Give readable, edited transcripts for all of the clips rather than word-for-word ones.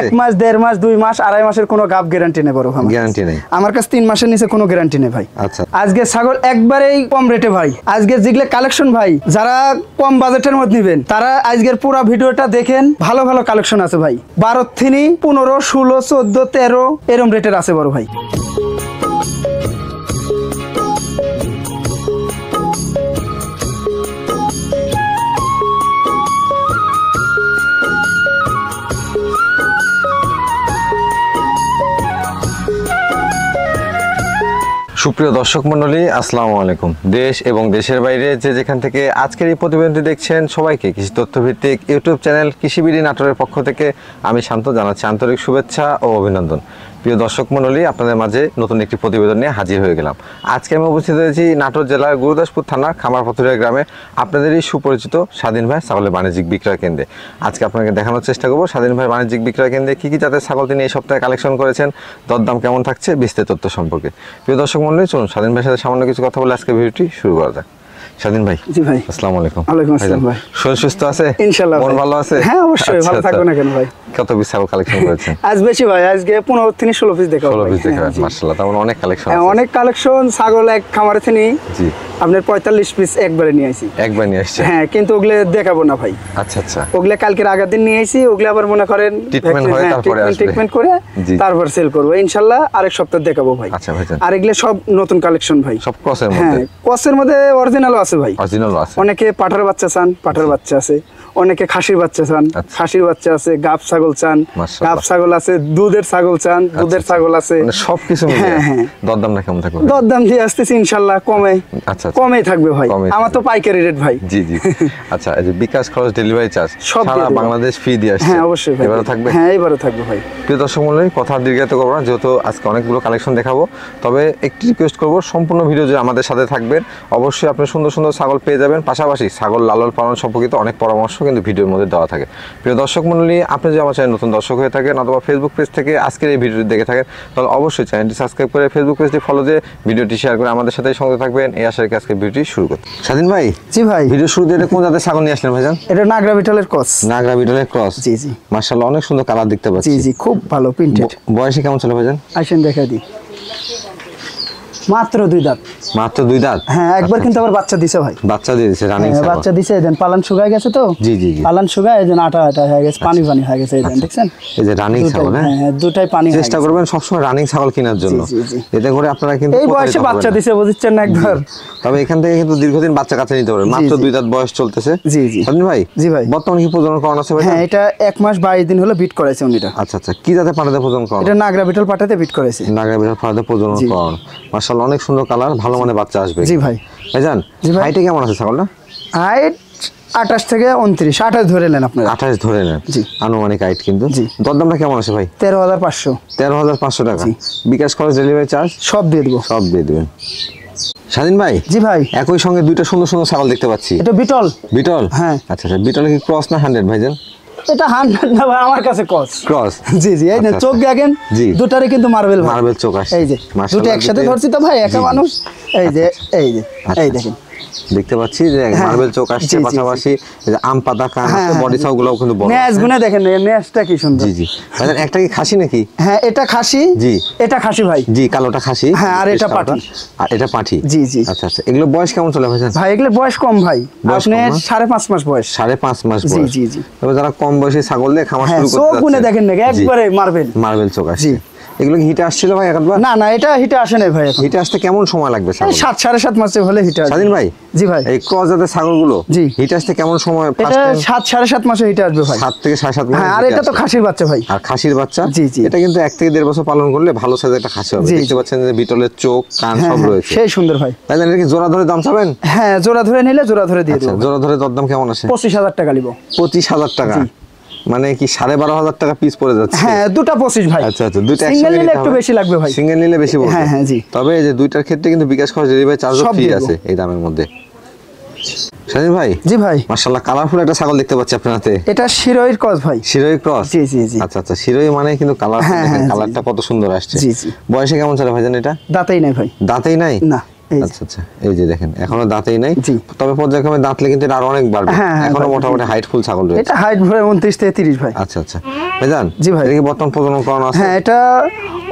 এক মাস, দেড় মাস, 2 মাস, আড়াই মাসের কোনো গাব গ্যারান্টি নেই বড় ভাই। গ্যারান্টি নেই আমার কাছে 3 মাসের নিচে কোনো গ্যারান্টি নেই ভাই। আচ্ছা, আজকে ছাগল একবারেই কম রেটে ভাই। আজকে যেগুলো কালেকশন ভাই, যারা কম বাজেটের মধ্যে নেবেন তারা আজকের পুরো ভিডিওটা দেখেন। ভালো ভালো কালেকশন আছে ভাই। 12 থেকে 15, 16, 14, 13 এরকম রেটের আছে বড় ভাই। সুপ্রিয় দর্শক মণ্ডলী, আসসালামু আলাইকুম। দেশ এবং দেশের বাইরে যে যেখান থেকে আজকের এই প্রতিবেদনটি দেখছেন সবাইকে কৃষি তথ্যভিত্তিক ইউটিউব চ্যানেল কৃষিবিডি নাটোরের পক্ষ থেকে আমি শান্ত জানাচ্ছি আন্তরিক শুভেচ্ছা ও অভিনন্দন। প্রিয় দর্শক মণ্ডলী, আপনাদের মাঝে নতুন একটি প্রতিবেদন নিয়ে হাজির হয়ে গেলাম। আজকে আমি উপস্থিত হয়েছি নাটোর জেলার গুরুদাসপুর থানার খামারপাথুরিয়া গ্রামে আপনাদেরই সুপরিচিত স্বাধীন ভাই ছাগলের বাণিজ্যিক বিক্রয় কেন্দ্রে। আজকে আপনাকে দেখানোর চেষ্টা করবো স্বাধীন ভাই বাণিজ্যিক বিক্রয় কেন্দ্রে কী কী জাতের ছাগল তিনি এই সপ্তাহে কালেকশন করেছেন, দরদাম কেমন থাকছে, বিস্তারিত তথ্য সম্পর্কে। প্রিয় দর্শক মণ্ডলী, চলুন স্বাধীন ভাইয়ের সাথে সামান্য কিছু কথা বলে আজকে ভিডিওটি শুরু করা যাক। স্বাধীন ভাই, জি ভাই, আসসালামু আলাইকুম। ওয়ালাইকুম আসসালাম ভাই। শরীর সুস্থ আছে? ইনশাআল্লাহ। মন ভালো আছে? হ্যাঁ অবশ্যই, ভালো থাকবো না কেন ভাই। কত পিস ছাগল কালেকশন করেছেন? আজ বেশি ভাই, আজকে 15 থেকে 16 পিস দেখাবো। 16 পিস দেখাবেন, মাশাআল্লাহ। তার মানে অনেক কালেকশন আছে। অনেক কালেকশন। ছাগল এক খামারে থেকে জি আপনার 45 পিস একবারে নিয়ে আইছি। একবার নিয়ে আসছে? হ্যাঁ, কিন্তু ওগুলো দেখাবো না ভাই। আচ্ছা আচ্ছা। ওগুলো কালকের আগের দিন নিয়ে আইছি। ওগুলো আবার মনে করেন ট্রিটমেন্ট হয়, তারপরে আসবে। ট্রিটমেন্ট করে তারপর সেল করব ইনশাআল্লাহ। আরেক সপ্তাহ দেখাবো ভাই। আচ্ছা ভাইজান। আর এগুলো সব নতুন কালেকশন ভাই। সব ক্রসের মধ্যে? হ্যাঁ, ক্রসের মধ্যে অরিজিনালও আছে ভাই। অরিজিনালও আছে। অনেকে পাঠার বাচ্চা চান, পাঠার বাচ্চা আছে। অনেকে খাসির বাচ্চা চান, খাসির বাচ্চা আছে। গাব ছাগল চান, গাব ছাগল আছে। দুধের ছাগল চান, দুধের ছাগল আছে। মানে সবকিছু মিলে। হ্যাঁ হ্যাঁ। দরদামটা কেমন থাকবে? দরদাম দিয়ে আসতেছি ইনশাআল্লাহ কমে। আচ্ছা, কমেই থাকবে ভাই। আমার তো পাইকারি রেট ভাই। জি জি। আচ্ছা, এই যে বিকাশ খরচ, ডেলিভারি চার্জ সব সারা বাংলাদেশ ফ্রি দিয়ে আসছে? হ্যাঁ অবশ্যই ভাই। এবারে থাকবে? হ্যাঁ এবারে থাকবে ভাই। প্রিয় দর্শক মণ্ডলী, কথা দীর্ঘায়িত করবো না, যেহেতু আজকে অনেকগুলো কালেকশন দেখাবো। তবে একটি রিকোয়েস্ট করবো, সম্পূর্ণ ভিডিও যে আমাদের সাথে থাকবেন। অবশ্যই আপনি সুন্দর সুন্দর ছাগল পেয়ে যাবেন। পাশাপাশি ছাগল লালন পালন সম্পর্কিত অনেক পরামর্শ কিন্তু ভিডিওর মধ্যে দেওয়া থাকে। প্রিয় দর্শক মণ্ডলী, আপনি যদি আমার চ্যানেল নতুন দর্শক হয়ে থাকেন অথবা ফেসবুক পেজ থেকে আজকের এই ভিডিওটি দেখে থাকেন, তাহলে অবশ্যই চ্যানেলটি সাবস্ক্রাইব করে ফেসবুক পেজটি ফলো দিয়ে ভিডিওটি শেয়ার করে আমাদের সাথে সঙ্গে থাকবেন। এই আশা রেখে আজকে ভিডিওটি শুরু করতে। স্বাধীন ভাই, জি ভাই, ভিডিও শুরুতে কোন জাতের ছাগল নিয়ে আসলেন ভাইজান? এটা নাগরা বিটলের ক্রস। নাগরা বিটলের ক্রস? জি জি। মাশাআল্লাহ, অনেক সুন্দর কালার দেখতে পাচ্ছি। জি জি, খুব ভালো প্রিন্টেড। বয়সে কেমন ছিল ভাইজান? আইসেন দেখা দিই। মাত্র 2 দাঁত। মাত্র 2 দাঁত? হ্যাঁ, একবার কিন্তু আবার বাচ্চা দিছে ভাই। বাচ্চা দিয়েছে, রানিং ছাগল? বাচ্চা দিছে। দেন পালান শুকায় গেছে তো। জি জি জি। পালান শুকায় এজন্য আটা আটা হয়ে গেছে, পানি পানি হয়ে গেছে। এজন্য দেখছেন এই যে রানিং ছাগল। হ্যাঁ, দুটাই পানি। চেষ্টা করবেন সবসময় রানিং ছাগল কেনার জন্য। জি জি। এতে করে আপনারা কিন্তু এই বয়সে বাচ্চা দিছে, বুঝছেন না একবার। তবে এখান থেকে কিন্তু দীর্ঘদিন বাচ্চা কাছে নিতে পারবেন। মাত্র 2 দাঁত বয়স চলতেছে। জি জি। আপনি ভাই? জি ভাই। বর্তমানে কি প্রজনন করানো আছে ভাই? হ্যাঁ, এটা 1 মাস 22 দিন হলো বিট করাইছে উনিটা। আচ্ছা আচ্ছা। কি জাতের পাঠাতে প্রজনন করানো? এটা নাগরা বিটল পাঠাতে বিট করাইছে। নাগরা বিটল পাঠাতে প্রজনন করানো। মাশাআল্লাহ, অনেক সুন্দর কালার, ভালো মানে বাচ্চা আসবে। জি ভাই। ভাইজান, হাইটে কেমন আছে ছাগলটা? হাইট 28 থেকে 29, 28 ধরে নেন আপনারা। 28 ধরে নেন। জি। আনুমানিক হাইট কিন্তু। জি। দরদামটা কেমন আছে ভাই? 13,500। 13,500 টাকা। বিকাশ খরচ, ডেলিভারি চার্জ সব দিয়ে দেবো। সব দিয়ে দেবেন। স্বাধীন ভাই? জি ভাই। একই সঙ্গে দুইটা সুন্দর সুন্দর ছাগল দেখতে পাচ্ছি। এটা বিটল। বিটল? হ্যাঁ। আচ্ছা আচ্ছা। বিটল কি ক্রস না 100 ভাইজান? এটা 100 না ভাই, আমার কাছে ক্রস। ক্রস? জি জি। এই দেন চোখ দেখেন। জি। দুটারে কিন্তু মার্বেল ভাই। মার্বেল চোখ আসছে। এই যে দুটো একসাথে ধরছি তো ভাই, একা মানুষ। এই যে এই যে এই দেখেন দেখতে পাচ্ছি যে মার্বেল চোখ আসছে। পাশাপাশি যে আম পাতা কান আছে, বডি সাউগুলোও কিন্তু বড়। নেজ গুনে দেখেন, নেজটা কি সুন্দর। জি জি। ভাইজান, একটা কি খাসি নাকি? হ্যাঁ, এটা খাসি। জি। এটা খাসি ভাই। জি, কালোটা খাসি। হ্যাঁ, আর এটা পাঠি। আর এটা পাঠি? জি জি। আচ্ছা আচ্ছা। এগুলো বয়স কেমন চলে ভাইজান? ভাই এগুলো বয়স কম ভাই, আপনি 5.5 মাস বয়স। 5.5 মাস জি বয়স? জি জি। তবে যারা কম বয়সী ছাগল দিয়ে খামার শুরু করতে চোখ গুনে যাচ্ছে, দেখেন নাকি একবারে মার্বেল। মার্বেল চোখ আসছে। এগুলো কি হিটে আসছিল ভাই একবার? না না, এটা হিটে আসে না ভাই। এখন হিটে আসতে কেমন সময় লাগবে ছাগল? 7 7.5 মাসে হলে হিটে আসবে। স্বাধীন ভাই? জি ভাই। এই ক্রস জাতের ছাগলগুলো জি হিটে আসতে কেমন সময়? এটা 7 7.5 মাসে হিটে আসবে ভাই। 7 থেকে 7.5 মাস। হ্যাঁ, আর এটা তো খাসির বাচ্চা ভাই। আর খাসির বাচ্চা? জি জি। এটা কিন্তু 1 থেকে 1.5 বছর পালন করলে ভালো সাইজের একটা খাসি হবে। দেখতে পাচ্ছেন যে বিটলের চোখ কান সব রয়েছে। সেই সুন্দর ভাই। তাহলে এটা কি জোড়া ধরে দাম চাবেন? হ্যাঁ, জোড়া ধরে নিলে জোড়া ধরে দিয়ে দেব। জোড়া ধরে দরদাম কেমন আছে? 25,000 টাকা নিব। 25,000 টাকা? মানে কি 12,500 টাকা পিস পড়ে যাচ্ছে? হ্যাঁ, দুটো 25 ভাই। আচ্ছা আচ্ছা। দুটো সিঙ্গেল একসাথে নিলে একটু বেশি লাগবে ভাই। সিঙ্গেল নিলে বেশি পড়বে? হ্যাঁ হ্যাঁ জি। তবে এই যে দুইটার ক্ষেত্রে কিন্তু বিকাশ খরচ, ডেলিভারি চার্জও ফ্রি আছে এই দামের মধ্যে। স্বাধীন ভাই? জি ভাই। মাশাআল্লাহ, কালারফুল একটা ছাগল দেখতে পাচ্ছি আপনার হাতে। এটা শিরোইর ক্রস ভাই। শিরোই ক্রস? জি জি জি। আচ্ছা আচ্ছা। শিরোই মানে কিন্তু কালার, হ্যাঁ, কালারটা কত সুন্দর আসছে। জি জি। বয়সে কেমন চলে ভাইজান এটা? দাঁতেই নাই ভাই। দাঁতেই নাই? না। এই যে। আচ্ছা আচ্ছা, এই যে দেখেন এখনো দাঁতেই নাই, জি। তবে পর্যায়ক্রমে দাঁতলে কিন্তু এটা আরো অনেক বাড়বে। হ্যাঁ, হ্যাঁ, এখনো বাড়বে। মোটামুটি হাইট ফুল ছাগল রয়েছে। এটা হাইট ভাই 29 থেকে 30 ভাই। আচ্ছা আচ্ছা ভাইজান, জি ভাই। এটা কি বর্তমান প্রজনন করানো আছে? হ্যাঁ, এটা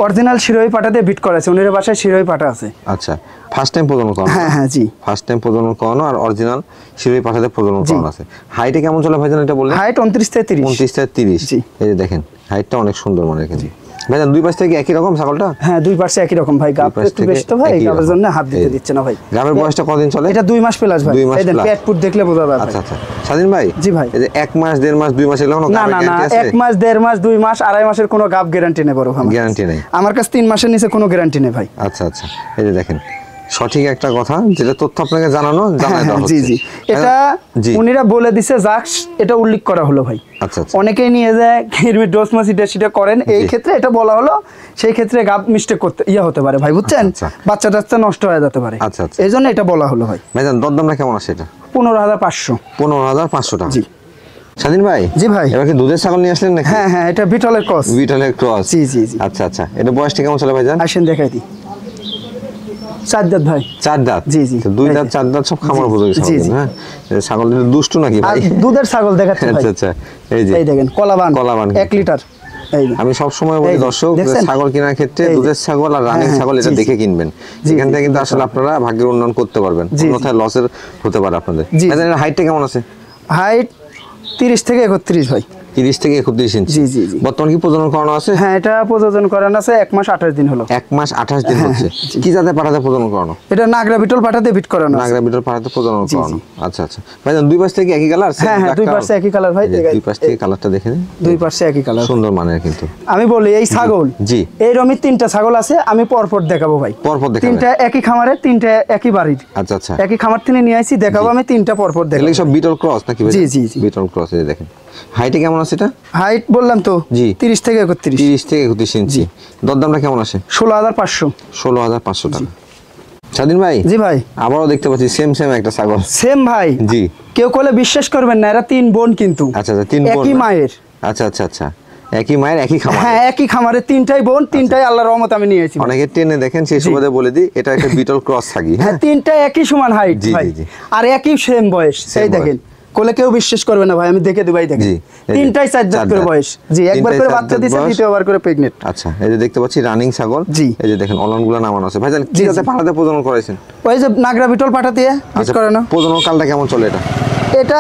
অরিজিনাল শিরোই পাটা দিয়ে বিট করা আছে, উনির বাসায় শিরোই পাটা আছে। আচ্ছা, ফার্স্ট টাইম প্রজনন করানো? হ্যাঁ হ্যাঁ জি। ফার্স্ট টাইম প্রজনন করানো আর অরিজিনাল শিরোই পাঠাতে প্রজনন করানো আছে। হাইটে কেমন চলে ভাইজান এটা বললেন? হাইট 29 থেকে 30। 29 থেকে 30। জি। এই যে দেখেন হাইটটা অনেক সুন্দর মনে কিন্তু। ভাইজান দুই পাশ থেকে একই রকম ছাগলটা? হ্যাঁ, দুই পাশে একই রকম ভাই। গাব পাশ একটু থেকে বেশি তো ভাই, একই গাবের রকম। জন্য হাত দিতে এই। দিচ্ছে না ভাই। গাবের বয়সটা কতদিন চলে? এটা 2 মাস প্লাস ভাই। 2 মাস এই দেন plus। পেট পুট দেখলে বোঝা যায় ভাই। আচ্ছা আচ্ছা, স্বাধীন ভাই। জি ভাই। এই যে 1 মাস 1.5 মাস 2 মাস এগুলো কোনো না না না, গ্যারান্টি আছে? 1 মাস 1.5 মাস 2 মাস 2.5 মাসের কোনো গাব গ্যারান্টি নেই বড় ভাই। গ্যারান্টি নেই। আমার কাছে 3 মাসের নিচে কোনো গ্যারান্টি নেই ভাই। আচ্ছা আচ্ছা, এই যে দেখেন সঠিক একটা কথা, যেটা তথ্য আপনাকে জানানো জানাই দেওয়া জি হচ্ছে। জি, এটা জি। উনিরা বলে দিছে যাক, এটা উল্লেখ করা হলো ভাই। আচ্ছা আচ্ছা, অনেকেই নিয়ে যায় কিরমির ডোজ মাস এটা করেন, এই জি। ক্ষেত্রে এটা বলা হলো, সেই ক্ষেত্রে গাব মিস্টেক করতে হতে পারে ভাই, বুঝছেন? আচ্ছা। বাচ্চা টাচ্চা নষ্ট হয়ে যেতে পারে। আচ্ছা আচ্ছা। এই জন্য এটা বলা হলো ভাই। ভাইজান দরদামটা কেমন আছে এটা? 15,500। 15,500 টাকা। জি। স্বাধীন ভাই। জি ভাই। এবার কি দুধের ছাগল নিয়ে আসলেন নাকি? হ্যাঁ হ্যাঁ, এটা বিটলের ক্রস। বিটলের ক্রস। জি জি জি। আচ্ছা আচ্ছা, এটা বয়সটা কেমন চলে ভাইজান? আসেন দেখাই দিই। 4 দাঁত ভাই। 4 দাঁত? জি, জি। তো 2 এই দাঁত যে। 4 দাঁত সব খামার উপযোগী জি, ছাগল জি। কিন্তু, হ্যাঁ। এই ছাগল দুষ্টু নাকি আর ভাই? দুধের ছাগল দেখাচ্ছে ভাই। আচ্ছা আচ্ছা, এই যে এই দেখেন কলাবান কলাবান 1 লিটার। এই যে। আমি সব সময় বলি এই যে, দর্শক, যে দেখছেন? ছাগল কেনার ক্ষেত্রে এই যে। দুধের ছাগল আর রানিং হ্যাঁ, ছাগল এটা জি, দেখে জি। কিনবেন। জি, এখান জি, থেকে কিন্তু জি। আসলে আপনারা ভাগ্যের উন্নয়ন করতে পারবেন, জি, জি। অন্যথায় লসের হতে পারে আপনাদের। জি, ভাইজান এর হাইটটা কেমন আছে? হাইট 30 থেকে 31 ভাই। 30 থেকে 31 ইঞ্চি। জি, জি, জি। বর্তমান কি প্রজনন করানো আছে? হ্যাঁ, এটা প্রযোজন করানো আছে 1 মাস 28 দিন হলো। 1 মাস 28 দিন হ্যাঁ, হচ্ছে। জি। কি জাতে পাঠাতে প্রজনন করানো? এটা নাগরা বিটল পাঠাতে বিট করানো আছে। নাগরা বিটল পাঠাতে প্রজনন জি, করানো। আচ্ছা আচ্ছা ভাইজান, দুই পাশ থেকে একই কালার? হ্যাঁ হ্যাঁ, দুই পাশে একই কালার ভাই। দেখাই দুই পাশ থেকে কালারটা দেখে নিন। দুই পাশে একই কালার। সুন্দর মানের কিন্তু। আমি বলি এই ছাগল, জি। এই রমি 3টা ছাগল আছে, আমি পরপর দেখাবো ভাই। পরপর দেখাবেন? 3টা একই খামারের, 3টা একই বাড়ির। আচ্ছা আচ্ছা, একই খামার থেকে নিয়ে আইছি, দেখাবো আমি 3টা পরপর এগুলো দেখাবো। কি সব বিটল ক্রস নাকি ভাই? জি, জি, জি। বিটল ক্রস। এই যে দেখেন হাইটে কেমন আছে এটা? হাইট বললাম তো জি। 30 থেকে 31। 30 থেকে 31 ইঞ্চি। দরদামটা কেমন আসে? 16,500। 16,500 টাকা। স্বাধীন ভাই। জি ভাই। আবারও দেখতে পাচ্ছি সেম সেম একটা ছাগল। সেম ভাই। জি। কেউ করলে বিশ্বাস করবেন না, এরা 3 বোন কিন্তু। আচ্ছা আচ্ছা, 3 বোন একই না? মায়ের। আচ্ছা আচ্ছা আচ্ছা, একই মায়ের একই খামার। হ্যাঁ, একই খামারে 3টাই বোন, 3টাই আল্লাহর রহমত আমি নিয়েছি। অনেকে টেনে দেখেন, সেই সুবাদে বলে দিই এটা একটা বিটল ক্রস ছাগি। হ্যাঁ, 3টা একই সমান হাইট জি, ভাই। জি, জি। আর একই সেম বয়স। Same এই দেখেন, কোলে কেউ বিশ্বাস করবে না ভাই, আমি দেখে দিই ভাই, দেখেন। জি, এই যে, 3টাই 4 দাঁত 4 করে দাঁত। বয়স। জি, একবার 3টাই করে 4 বাচ্চা দাঁত দিয়েছে, বয়স। দ্বিতীয়বার করে প্রেগনেন্ট। আচ্ছা, এই যে দেখতে পাচ্ছি রানিং ছাগল। জি। এই যে দেখেন অলনগুলো নামানো আছে। ভাইজান কি জি, জাতে জি। পাঠাতে প্রজনন করাইছেন? ওই যে নাগরা বিটল পাঠা দিয়ে বিট আচ্ছা, করানো। প্রজনন কালটা কেমন চলে এটা? এটা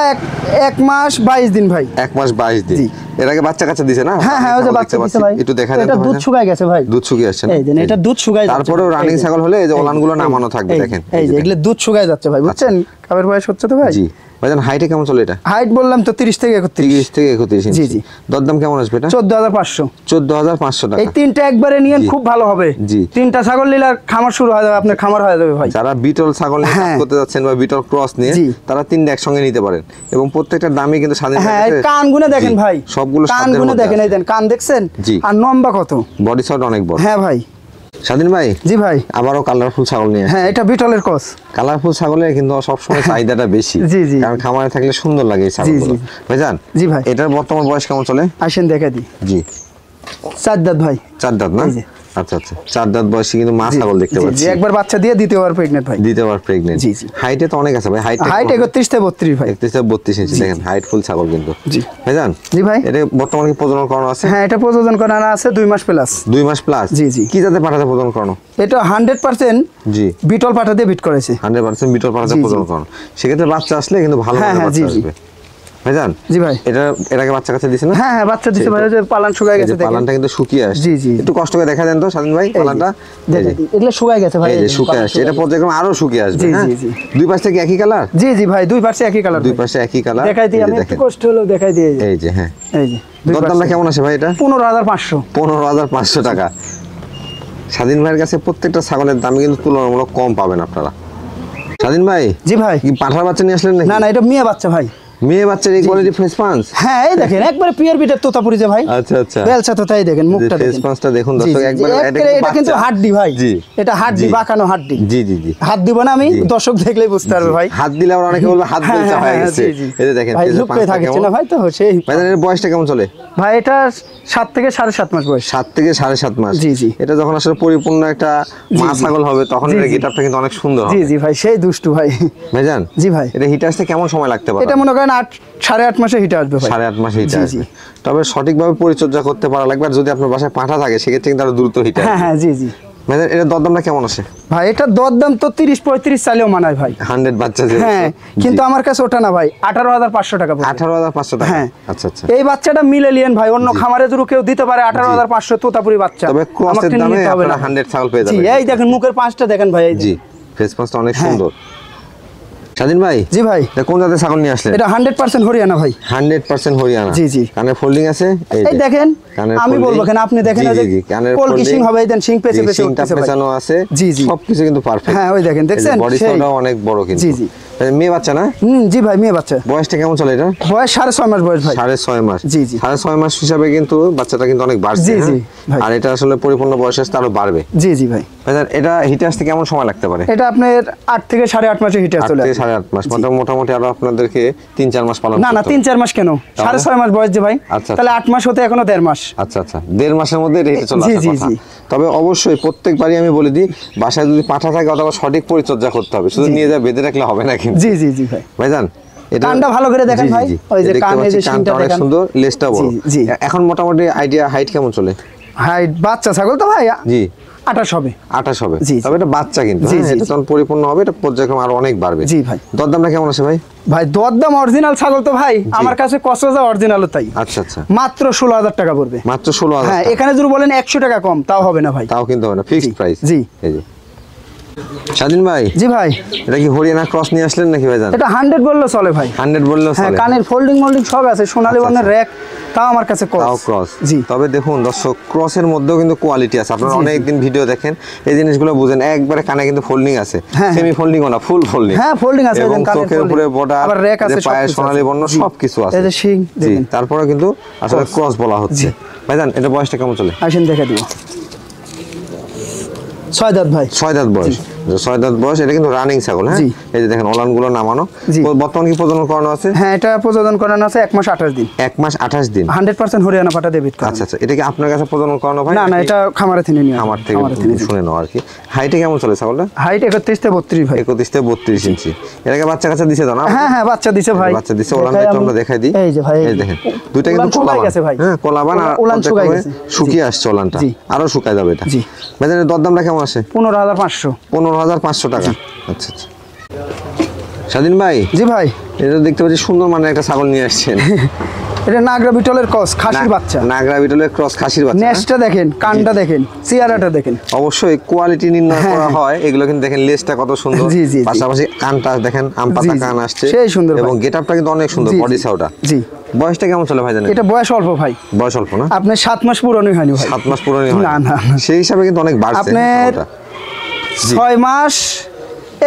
1 মাস 22 দিন ভাই। 1 মাস 22 দিন। জি। এর আগে বাচ্চা কাচ্চা দিছে না? হ্যাঁ হ্যাঁ, ওই যে ছাগল বাচ্চা দেখতে দিছে পাচ্ছি। ভাই। একটু দেখা এটা দেন তো দুধ ভাইজান। শুকায় গেছে ভাই। দুধ শুকিয়ে আসছে না? এই দেন, এটা দুধ শুকায় যাচ্ছে। তারপরেও এই রানিং যে, ছাগল হলে এই যে এই যে, ওলানগুলো এই যে, নামানো থাকবে, এই যে, দেখেন। এই যে এগুলো দুধ শুকায় যাচ্ছে ভাই, বুঝছেন? খাবার বয়স হচ্ছে তো ভাই। জি। ভাইজান হাইটে কেমন চলে এটা? হাইট বললাম তো 30 থেকে 31। 30 থেকে 31 ইঞ্চি। জি, জি। দরদাম কেমন আসবে এটা? 14,500। 14,500 এই টাকা। 3টা একবারে নিয়েন, জি। খুব ভালো হবে। জি। 3টা ছাগল নিলে আর খামার শুরু হয়ে যাবে, আপনার খামার হয়ে যাবে ভাই। যারা বিটল ছাগল নিয়ে কাজ হ্যাঁ। করতে যাচ্ছেন বা বিটল ক্রস নিয়ে, জি। তারা 3টা একসঙ্গে নিতে পারেন এবং প্রত্যেকটার দামই কিন্তু স্বাধীন। হ্যাঁ, এই কান গুনে দেখেন ভাই, সবগুলো কান গুনে দেখেন, এই দেন কান দেখছেন? জি। আর লম্বা কত? বডি সাইজ অনেক বড়। হ্যাঁ ভাই। স্বাধীন ভাই। জি ভাই। আবারও কালারফুল ছাগল নিয়ে হ্যাঁ, এটা বিটলের ক্রস। কালারফুল ছাগলের কিন্তু সবসময় চাহিদাটা বেশি। জি, জি। কারণ খামারে থাকলে সুন্দর লাগে এই ছাগলগুলো। জি। ভাইজান। জি ভাই। এটার বর্তমান বয়স কেমন চলে? আসেন দেখা দিই। জি। 4 দাঁত ভাই। 4 দাঁত না? এই যে। আচ্ছা আচ্ছা, 4 দাঁত বয়সী কিন্তু মা ছাগল দেখতে জি, পাচ্ছি। জি, একবার বাচ্চা দিয়ে দ্বিতীয়বার প্রেগনেন্ট ভাই। দ্বিতীয়বার প্রেগনেন্ট। জি, জি। হাইটে তো অনেক আছে ভাই। হাইট হাইট 31 থেকে 32 ভাই। 31 থেকে 32 ইঞ্চি। দেখেন হাইট ফুল ছাগল কিন্তু। জি। ভাইজান। জি ভাই। এটা বর্তমানে কি প্রজনন করানো আছে? হ্যাঁ, এটা প্রযোজন করানো আছে 2 মাস প্লাস। 2 মাস প্লাস। জি, জি। কি জাতে পাঠাতে প্রজনন করানো? এটা 100% জি। বিটল পাঠা দিয়ে বিট করেছে। 100% বিটল পাঠাতে জি, জি। প্রজনন করানো। সেক্ষেত্রে বাচ্চা আসলে কিন্তু ভালো হ্যাঁ, মানের হ্যাঁ, বাচ্চা জি, জি। আসবে। ভাইজান। জি ভাই। এটা এর আগে বাচ্চা কাচ্চা দিছে না? হ্যাঁ হ্যাঁ, বাচ্চা দিছে ভাই, ওই যে পালান শুকায় এই গেছে যে দেখেন। পালানটা কিন্তু শুকিয়ে আসছে। জি, জি। একটু কষ্ট করে দেখা দেন তো স্বাধীন ভাই এই যে, পালানটা। এই দেখেন, যে, এগুলো শুকায় গেছে ভাই। এই এই যে যে, শুকিয়ে পালান আসছে। এটা শুকায় গেছে। পর্যায়ক্রমে আরো শুকিয়ে আসবে। জি, হ্যাঁ। জি, জি। দুই পাশ থেকে একই কালার? জি জি ভাই, দুই পাশে একই কালার। দুই পাশে একই কালার। দেখাই দিই, এই যে আমি একটু দেখেন। কষ্ট হলো দেখাই দিই। এই যে হ্যাঁ। এই যে দুই দরদামটা পাশে। কেমন আছে ভাই এটা? 15,500। 15,500 টাকা। স্বাধীন ভাইয়ের কাছে প্রত্যেকটা ছাগলের দাম কিন্তু তুলনামূলক কম পাবেন আপনারা। স্বাধীন ভাই। জি ভাই। কি পাঠার বাচ্চা নিয়ে আসলেন নাকি? না না, এটা মেয়ে বাচ্চা ভাই। মেয়ে বাচ্চার এই কোয়ালিটি ফেস পাঞ্চ। হ্যাঁ এই দেখেন একবারে পিওর বিটের তোতাপুরি যে ভাই। আচ্ছা আচ্ছা, বেলচা তোতাই দেখেন, মুখটা ফেস দেখেন, পাঞ্চটা দেখুন জি, দর্শক, জি, একবারে এটা কিন্তু হাড্ডি ভাই। জি, এটা হাড্ডি, জি। বাঁকানো হাড্ডি। জি জি জি, হাত দিব না আমি, দর্শক দেখলেই বুঝতে পারবে ভাই। হাত দিলে আবার অনেকে বলবে হাত বেলচা হয়ে গেছে। এই যে দেখেন ভাই ফেসের লুকটাই পাঞ্চটা থাকছে কেমন। না ভাই, তো সেই ভাইজান এর বয়সটা কেমন চলে? ভাই এটা 7 থেকে 7.5 মাস বয়স। 7 থেকে 7.5 মাস। জি, জি। এটা যখন আসলে পরিপূর্ণ একটা জি, মা জি। ছাগল হবে তখন জি, এর জি। গেটআপটা কিন্তু অনেক সুন্দর জি হবে। জি ভাই, সেই দুষ্টু ভাই। ভাইজান জি ভাই, এটা হিটে আসতে কেমন সময় লাগতে পারে? এটা মনে করেন 8.5 মাসে হিটে আসবে ভাই। 8.5 মাসে হিটে জি, আসবে। জি। তবে সঠিকভাবে পরিচর্যা করতে পারা লাগবে, আর যদি আপনার বাসায় পাঁঠা থাকে সেক্ষেত্রে কিন্তু আরো দ্রুত হিটে হ্যাঁ আসবে। হ্যাঁ, জি জি ভাইজান এর দরদামটা কেমন আছে? ভাই, এটা দরদাম তো 30-35 চাইলেও মানায় ভাই। 100 বাচ্চা যে হ্যাঁ, কিন্তু আমার কাছে ওটা না ভাই, 18,500 টাকা পড়বে। 18,500 টাকা। হ্যাঁ। আচ্ছা আচ্ছা। এই বাচ্চাটা মিলেলিয়ান ভাই, অন্য খামারে যদি কেউ দিতে পারে 18,500 তোতাপুরি বাচ্চা, তবে ক্রসের আমাকে দামে নিতে হবে না। আপনারা 100 ছাগল পেয়ে জি, যাবেন। এই দেখেন মুখের পাঁচটা দেখেন ভাই, এই যে। জি, ফেস পাঁচটা অনেক হ্যাঁ। সুন্দর। স্বাধীন ভাই, জি ভাই, এটা কোন জাতের ছাগল নিয়ে আসলেন? এটা 100% হরিয়ানা ভাই। 100% হরিয়ানা। জি, জি। কানের ফোল্ডিং আছে এই যে। দেখেন, কানের আমি folding। বলবো কেন, আপনি দেখেন জি, এই যে জি, জি, কানের কলকি folding। সিং হবে, এই দেন সিং পেঁচে জি, পেঁচে সিংটা উঠতেছে ভাই। পেঁচানো আছে। জি, জি। সবকিছু কিন্তু পারফেক্ট। হ্যাঁ, ওই দেখেন, দেখছেন? বডি সেই। সাইজটাও অনেক বড় কিন্তু। জি, জি। মেয়ে বাচ্চা না? জি ভাই, মেয়ে বাচ্চা। বয়সটা কেমন চলে এটা? বয়স 6.5 মাস বয়স ভাই। 6.5 মাস। জি, জি। 6.5 মাস হিসাবে কিন্তু বাচ্চাটা কিন্তু অনেক বাড়ছে। জি, হ্যাঁ? জি, ভাই। আর এটা আসলে পরিপূর্ণ বয়স আসতে আরো বাড়বে। জি জি ভাই, ভাইজান এটা হিটে আসতে কেমন সময় লাগতে পারে? এটা আপনার 8 থেকে 8.5 মাসে হিটে 8 চলে থেকে আসবে। 8.5 মাস। মোটামুটি আরো আপনাদেরকে 3-4 মাস পালন না না, করতে হবে। 3-4 মাস কেন, 6.5 মাস বয়স যে ভাই। আচ্ছা। তাহলে 8 মাস হতে এখনো 1.5 মাস। আচ্ছা আচ্ছা, 1.5 মাসের মধ্যে এটা হিটে চলে জি, আসার জি, কথা। জি। তবে অবশ্যই প্রত্যেকবারই আমি বলে দিই, বাসায় যদি পাঁঠা থাকে অথবা সঠিক পরিচর্যা করতে হবে, শুধু জি। নিয়ে যা বেঁধে রাখলে হবে না কিন্তু। জি জি জি ভাই, ভাইজান এটা কানটা ভালো করে দেখেন জি, জি, ভাই, জি। ওই যে দেখতে কানে পাচ্ছি যে কানটা শিংটা অনেক দেখেন। সুন্দর, লেজটা বড়। জি, জি। এখন মোটামুটি আইডিয়া হাইট কেমন চলে? হাইট বাচ্চা ছাগল তো ভাই জি, 28 হবে। 28 হবে। জি, জি। তবে এটা বাচ্চা কিন্তু, জি, হ্যাঁ, জি, এটা যখন পরিপূর্ণ হবে এটা পর্যায়ক্রমে আরো অনেক বাড়বে। জি ভাই। দরদামটা কেমন আছে ভাই? ভাই দরদাম অরিজিনাল ছাগল তো ভাই, আমার কাছে কসরা অরিজিনালও তাই। আচ্ছা আচ্ছা, মাত্র 16,000 টাকা পড়বে। মাত্র 16,000 হ্যাঁ, টাকা। এখানে যদি বলেন 100 টাকা কম তাও হবে না ভাই। তাও কিন্তু হবে না, ফিক্সড প্রাইস। জি। এই যে স্বাধীন ভাই, জি ভাই, এটা কি হরিয়ানা ক্রস নিয়ে আসলেন নাকি ভাইজান? এটা 100 বললেও চলে ভাই। 100 বললেও হ্যাঁ, চলে। কানের ফোল্ডিং মোল্ডিং সব আছে, সোনালী আচ্ছা, বর্ণের আচ্ছা। র‍্যাক, তাও আমার কাছে তাও ক্রস। জি। তবে দেখুন দর্শক, ক্রসের মধ্যেও কিন্তু কোয়ালিটি আছে। আপনারা জি, জি। অনেকদিন ভিডিও দেখেন, এই জিনিসগুলো বুঝেন। একবারে কানে কিন্তু ফোল্ডিং আছে, হ্যাঁ, সেমি ফোল্ডিং না, ফুল ফোল্ডিং। হ্যাঁ, folding আছে, এবং দেখেন, কানের চোখের folding। উপরে বর্ডার, আবার র‍্যাক আছে, পায়ের সবকিছু সোনালী আছে। বর্ণ জি। সবকিছু আছে। এই যে শিং জি, দেখেন। তারপরে কিন্তু আসলে Cross। ক্রস বলা হচ্ছে। জি। ভাইজান এটা বয়সটা কেমন চলে? আসেন দেখে দিব। 6 দাঁত ভাই। 6 দাঁত বয়স। 6 দাঁত বয়স, এটা কিন্তু রানিং ছাগল। হ্যাঁ, জি। এই যে দেখেন ওলানগুলো নামানো। জি। বর্তমানে কি প্রজনন করানো আছে? হ্যাঁ, এটা প্রজনন করানো আছে 1 মাস 28 দিন। 1 মাস 28 দিন। 100% হরিয়ানা পাটা দেবিত। আচ্ছা আচ্ছা, এটা কি আপনার কাছে প্রজনন করানো ভাই? না না, এটা খামারে থেকে নিয়ে আমার থেকে শুনে নাও আর কি। হাইটে কেমন চলে ছাগলটা? হাইট 31 থেকে 32 ভাই। 31 থেকে 32 ইঞ্চি। এর আগে বাচ্চা কাচ্চা দিছে তো না? হ্যাঁ হ্যাঁ, বাচ্চা দিছে ভাই। বাচ্চা দিছে, ওলানটা একটু আমরা দেখাই দিই। এই যে ভাই, এই দেখেন দুইটা উলান কিন্তু শুকায় কোলাবান। গেছে ভাই। হ্যাঁ, কোলাবান আর উলান শুকায় পর্যায়ক্রমে গেছে। শুকিয়ে আসছে ওলানটা। জি। আরো শুকায় যাবে এটা। জি। ভাইজান এর দরদামটা কেমন আসে? 15,500। 15,500 টাকা। আচ্ছা আচ্ছা। স্বাধীন ভাই, জি ভাই, এটা দেখতে পাচ্ছি সুন্দর মানের একটা ছাগল নিয়ে আসছেন। এটা নাগরা বিটলের কস, খাসির বাচ্চা। নাগরা বিটলের ক্রস খাসির বাচ্চা। নেসটা দেখেন, কানটা দেখেন, চেহারাটা দেখেন। অবশ্যই কোয়ালিটি নির্ণয় হ্যাঁ, করা হ্যাঁ। হয়, এগুলো কিন্তু দেখেন লেজটা কত সুন্দর। জি, জি, জি। পাশাপাশি কানটা দেখেন, আম পাতা জি, জি। কান আসছে, সেই সুন্দর এবং ভাই। গেটআপটা কিন্তু অনেক সুন্দর, জি, জি। বডি সাউটা। জি। বয়সটা কেমন চলে ভাইজান? এটা বয়স অল্প ভাই, বয়স অল্প না? আপনার 7 মাস পুরনোই হয়নি ভাই। 7 মাস পুরনো হয় না, না, না। সেই হিসাবে কিন্তু অনেক বাড়ছে আপনার ছাগলটা। জি। 6 মাস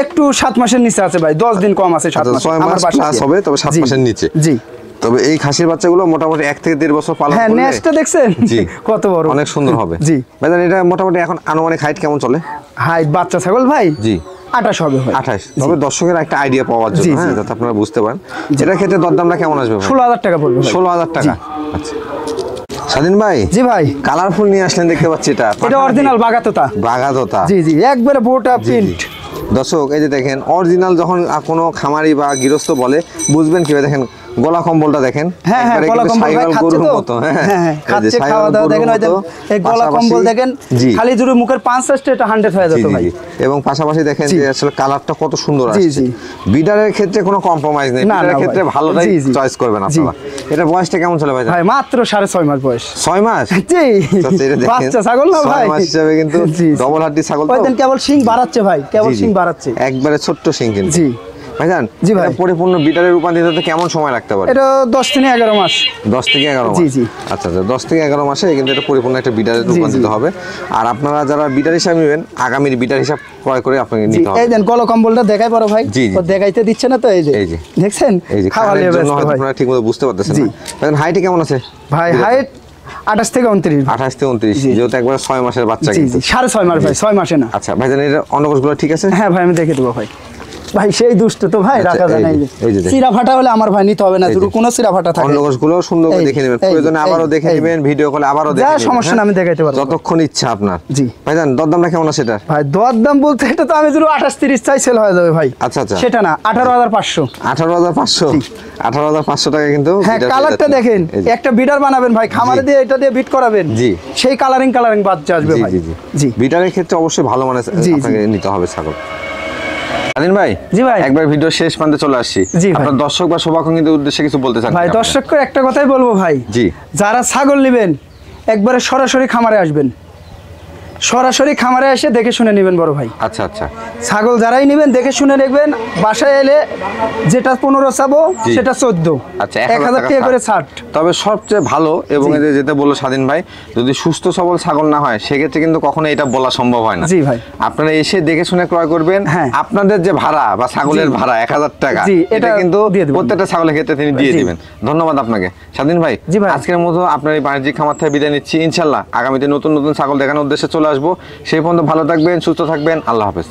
একটু 7 মাসের নিচে আছে ভাই, 10 দিন কম আছে 7 আচ্ছা, মাস। 6 আমার মাস বাসায় প্লাস আছে। হবে, তবে 7 জি, মাসের নিচে। জি। তবে এই খাসির বাচ্চাগুলো মোটামুটি 1 থেকে 1.5 বছর পালন হ্যাঁ, করলে নেসটা দেখছেন জি। কত বড়, অনেক সুন্দর হবে। জি। ভাইজান এটা মোটামুটি এখন আনুমানিক হাইট কেমন চলে? হাইট বাচ্চা ছাগল ভাই জি। 28 হবে ভাই। 28। তবে দর্শকের একটা আইডিয়া পাওয়ার জি, জন্য, জি। হ্যাঁ, যাতে আপনারা বুঝতে পারেন। এটার ক্ষেত্রে দরদামটা কেমন আসবে ভাই? 16,000 টাকা পড়বে ভাই। 16,000 টাকা। আচ্ছা। স্বাধীন ভাই, জি ভাই, কালারফুল নিয়ে আসলেন দেখতে পাচ্ছি। এটা অরিজিনাল বাগাতোতা। বাগাদোতা। জি জি, একবারে বোটা প্রিন্ট। দর্শক এই যে দেখেন, অরিজিনাল যখন কোনো খামারি বা গৃহস্থ বলে বুঝবেন কিভাবে, দেখেন গলা কম্বলটা দেখেন। হ্যাঁ হ্যাঁ, একবারে গলা কিন্তু কম্বল ভাই সাইওয়াল খাচ্ছে গরুর তো। মতো। হ্যাঁ হ্যাঁ, এই যে খাচ্ছে, সাইওয়াল খাওয়া দাওয়া গরুর দেখেন, ওই মতো। এই গলা পাশাপাশি- কম্বল দেখেন, জি। খালি জুড়ে মুখের 5-6টা, এটা 100 হয়ে জি, যেত জি, ভাই। জি। এবং পাশাপাশি দেখেন জি। যে আসলে কালারটা কত সুন্দর জি, আসছে। জি। বিডারের ক্ষেত্রে কোনো কম্প্রোমাইজ নেই, না, বিডারের না ক্ষেত্রে ভাই। ভালোটাই জি, জি। চয়েস করবেন জি। আপনারা। এটা বয়সটা কেমন চলে ভাই? ভাই মাত্র 6.5 মাস বয়স। 6 মাস। জি, আচ্ছা, এটা দেখেন, বাচ্চা ছাগল না 6 ভাই। মাস হিসাবে কিন্তু জি, জি। ডবল হাড্ডি ছাগল তো। ওই দেন কেবল শিং বাড়াচ্ছে ভাই, কেবল জি, জি। শিং বাড়াচ্ছে। একবারে ছোট্ট সিং কিন্তু। জি। ভাইজান জি ভাই। এটা পরিপূর্ণ বিটারে রূপান্তরিত হতে কেমন সময় লাগতে পারে? এটা 10 থেকে 11 মাস। 10 থেকে 11 মাস। জি, জি। আচ্ছা আচ্ছা, 10 থেকে 11 মাসে কিন্তু এটা পরিপূর্ণ একটা বিটারে জি, রূপান্তরিত জি। হবে। আর আপনারা যারা বিটার হিসাব নেবেন, আগামীর বিটার হিসাব ক্রয় করে আপনাকে জি, নিতে হবে। এই দেন গল কম্বলটা দেখাই বড় ভাই। জি, জি। ও দেখাইতে দিচ্ছে না তো, এই যে এই যে। দেখছেন এই যে খাওয়ালে কানের জন্য ব্যস্ত হয়তো ভাই। আপনারা ঠিকমতো বুঝতে পারতেছেন জি। না। ভাইজান হাইটে কেমন আছে? ভাই হাইট 28 থেকে 29। 28 থেকে 29, জি। যেহেতু একবার 6 মাসের বাচ্চা জি কিন্তু। জি 6.5 মাস ভাই, 6 মাসে না। আচ্ছা ভাইজান, এর অন্ডকোষগুলো ঠিক আছে? হ্যাঁ ভাই আমি দেখে দেবো ভাই। ভাই সেই দুষ্ট তো ভাই, আচ্ছা, রাখা যায় না। এই এই যে, এই যে যে দেখেন। চিরা ফাটা হলে আমার ভাই নিতে হবে না, এই যদি যে। কোনো চিরা ফাটা থাকে। অন্ডকোষগুলো সুন্দর করে এই, দেখে নেবেন, এই, প্রয়োজনে এই, আবারও দেখে এই। নেবেন, ভিডিও কলে আবারও যা দেখে নেবেন। সমস্যা হ্যাঁ? না, আমি দেখাইতে পারবো। যতক্ষণ ইচ্ছা আপনার। জি। ভাইজান দরদামটা কেমন আছে এটা? ভাই দর দাম বলতে এটা তো আমি যদি 28-30 চাই সেল হয়ে যাবে ভাই। আচ্ছা, আচ্ছা। সেটা না, 18,500। 18,500। 18,500 টাকা কিন্তু হ্যাঁ বিটার কালারটা পেয়ে দেখেন, যাচ্ছেন। এই যে। একটা বিডার বানাবেন ভাই, খামারে জি। দিয়ে এটা দিয়ে বিট করাবেন। জি। সেই কালারিং বাচ্চা আসবে জি ভাই। জি জি জি। বিটারের ক্ষেত্রে অবশ্যই ভালো মানের জি, জি। আপনাকে নিতে হবে ছাগল। স্বাধীন ভাই। জি ভাই। একবার ভিডিও শেষ প্রান্তে চলে আসছি। জি ভাই। আপনার দর্শক বা শুভাকাঙ্ক্ষীদের উদ্দেশ্যে কিছু বলতে চান? ভাই কিনা আপনি? দর্শককে একটা কথাই বলবো ভাই, জি। যারা ছাগল নেবেন একবারে সরাসরি খামারে আসবেন, সরাসরি খামারে এসে দেখে শুনে নেবেন বড় ভাই। আচ্ছা আচ্ছা। ছাগল যারাই নেবেন দেখে শুনে দেখবেন, বাসায় এলে যেটা 15 চাবো জি। সেটা 14। আচ্ছা, 1000 টাকা করে ছাড়। তবে সবচেয়ে ভালো এবং জি। এই যে যেটা বললো স্বাধীন ভাই, যদি সুস্থ সবল ছাগল না হয় সেক্ষেত্রে কিন্তু কখনো এটা বলা সম্ভব হয় না। জি ভাই। আপনারা এসে দেখে শুনে ক্রয় করবেন। হ্যাঁ। আপনাদের যে ভাড়া বা ছাগলের জি। ভাড়া 1000 টাকা, জি, এটা এটা কিন্তু দিয়ে দিবেন। প্রত্যেকটা ছাগলের ক্ষেত্রে তিনি দিয়ে জি। দিবেন। ধন্যবাদ আপনাকে স্বাধীন ভাই। জি ভাই। আজকের মতো আপনার এই বাণিজ্যিক খামার থেকে বিদায় নিচ্ছি। ইনশাল্লাহ আগামীতে নতুন নতুন ছাগল দেখানোর উদ্দেশ্যে চলে আসবো। সেই পর্যন্ত ভালো থাকবেন, সুস্থ থাকবেন। আল্লাহ হাফেজ।